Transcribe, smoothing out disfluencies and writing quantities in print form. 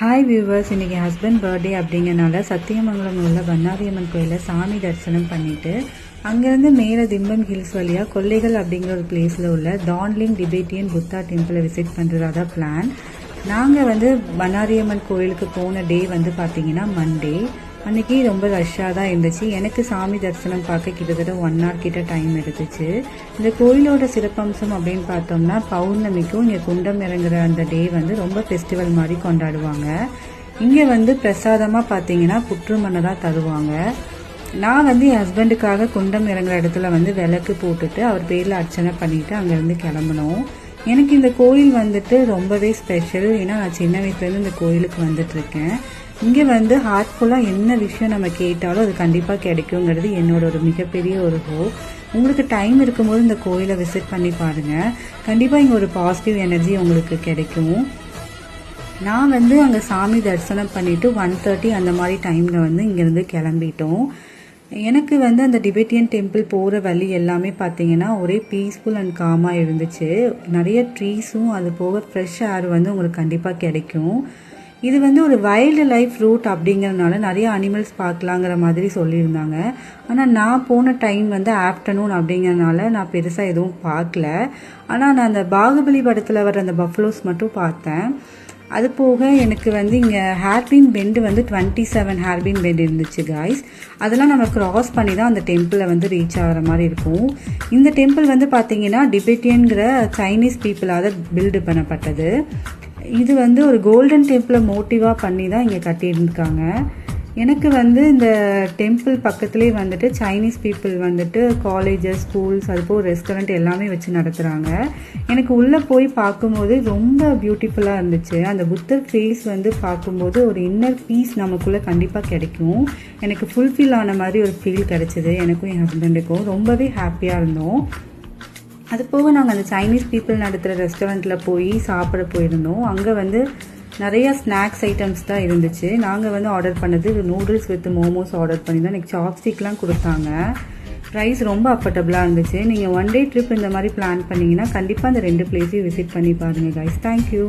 Hi viewers, இன்றைக்கி husband birthday அப்படிங்கிறனால சத்தியமங்கலம் உள்ள பண்ணாரியம்மன் கோயிலில் சாமி தரிசனம் பண்ணிவிட்டு அங்கேருந்து மேலே திம்பம் ஹில்ஸ் வழியாக கொல்லைகள் அப்படிங்கிற ஒரு பிளேஸில் உள்ள தான்லிங் டிபேட்டியன் புத்தா டெம்பிளை விசிட் பண்ணுறதா தான் பிளான். நாங்கள் பண்ணாரியம்மன் கோயிலுக்கு போன டே பார்த்திங்கன்னா மண்டே. அன்றைக்கி ரொம்ப ரஷ்ஷாக தான் இருந்துச்சு. எனக்கு சாமி தரிசனம் பார்க்க கிட்டத்தட்ட 1 hour கிட்ட டைம் எடுத்துச்சு. இந்த கோயிலோட சிறப்பம்சம் அப்படின்னு பார்த்தோம்னா பௌர்ணமிக்கும் இங்கே குண்டம் இறங்குற அந்த டே ரொம்ப ஃபெஸ்டிவல் மாதிரி கொண்டாடுவாங்க. இங்கே பிரசாதமாக பார்த்தீங்கன்னா புற்றுமண்ணை தான் தருவாங்க. நான் என் ஹஸ்பண்டுக்காக குண்டம் இறங்குற இடத்துல விளக்கு போட்டுட்டு அவர் பேரில் அர்ச்சனை பண்ணிவிட்டு அங்கேருந்து கிளம்பணும். எனக்கு இந்த கோயில் ரொம்பவே ஸ்பெஷல். ஏன்னா நான் சின்ன வயசுலேருந்து இந்த கோயிலுக்கு வந்துட்டுருக்கேன். இங்கே ஹார்ட்ஃபுல்லாக என்ன விஷயம் நம்ம கேட்டாலும் அது கண்டிப்பாக கிடைக்குங்கிறது என்னோட ஒரு மிகப்பெரிய ஒரு ஹோப். உங்களுக்கு டைம் இருக்கும்போது இந்த கோயிலை விசிட் பண்ணி பாருங்கள். கண்டிப்பாக இங்கே ஒரு பாசிட்டிவ் எனர்ஜி உங்களுக்கு கிடைக்கும். நான் அங்கே சாமி தரிசனம் பண்ணிவிட்டு 1:30 அந்த மாதிரி டைமில் இங்கேருந்து கிளம்பிட்டோம். எனக்கு அந்த டிபேட்டியன் டெம்பிள் போகிற வழி எல்லாமே பார்த்தீங்கன்னா ஒரே பீஸ்ஃபுல் அண்ட் காமாக இருந்துச்சு. நிறைய ட்ரீஸும் அது போக ஃப்ரெஷ் ஏர் உங்களுக்கு கண்டிப்பாக கிடைக்கும். இது ஒரு வைல்டு லைஃப் ரூட் அப்படிங்கிறதுனால நிறைய அனிமல்ஸ் பார்க்கலாங்கிற மாதிரி சொல்லியிருந்தாங்க. ஆனால் நான் போன டைம் ஆஃப்டர்நூன் அப்படிங்கிறதுனால நான் பெருசாக எதுவும் பார்க்கல. ஆனால் நான் அந்த பாகுபலி படத்தில் வர அந்த பஃப்லோஸ் மட்டும் பார்த்தேன். அது போக எனக்கு இங்கே ஹேர்பின் பெண்டு 27 ஹேர்பின் பெண்ட் இருந்துச்சு காய்ஸ். அதெல்லாம் நம்ம க்ராஸ் பண்ணி தான் அந்த டெம்பிளை ரீச் ஆகிற மாதிரி இருக்கும். இந்த டெம்பிள் பார்த்தீங்கன்னா டிபெட்டியன்கிற சைனீஸ் பீப்புளால் பில்டு பண்ணப்பட்டது. இது ஒரு கோல்டன் டெம்பிளை மோட்டிவாக பண்ணி தான் இங்கே கட்டியிருக்காங்க. எனக்கு இந்த டெம்பிள் பக்கத்துலேயே சைனீஸ் பீப்புள் காலேஜஸ், ஸ்கூல்ஸ், அதுபோல் ரெஸ்டாரண்ட் எல்லாமே வச்சு நடத்துகிறாங்க. எனக்கு உள்ளே போய் பார்க்கும்போது ரொம்ப பியூட்டிஃபுல்லாக இருந்துச்சு. அந்த புத்தர் ஃபேஸ் பார்க்கும்போது ஒரு இன்னர் பீஸ் நமக்குள்ளே கண்டிப்பாக கிடைக்கும். எனக்கு ஃபுல்ஃபில் ஆன மாதிரி ஒரு ஃபீல் கிடச்சிது. எனக்கும் என் ஹஸ்பண்டுக்கும் ரொம்பவே ஹாப்பியாக இருந்தோம். அது போக நாங்கள் அந்த சைனீஸ் பீப்புள் நடத்துகிற ரெஸ்டாரண்ட்டில் போய் சாப்பிட போயிருந்தோம். அங்கே நிறையா ஸ்நாக்ஸ் ஐட்டம்ஸ் தான் இருந்துச்சு. நாங்கள் ஆர்டர் பண்ணது நூடுல்ஸ் வித் மோமோஸ் ஆர்டர் பண்ணியிருந்தோம். எனக்கு சாப்ஸ்டிக்லாம் கொடுத்தாங்க. ப்ரைஸ் ரொம்ப அஃபர்டபுளாக இருந்துச்சு. நீங்கள் 1 day ட்ரிப் இந்த மாதிரி பிளான் பண்ணிங்கன்னா கண்டிப்பாக அந்த 2 பிளேஸையும் விசிட் பண்ணி பாருங்கள் கைஸ். தேங்க்யூ.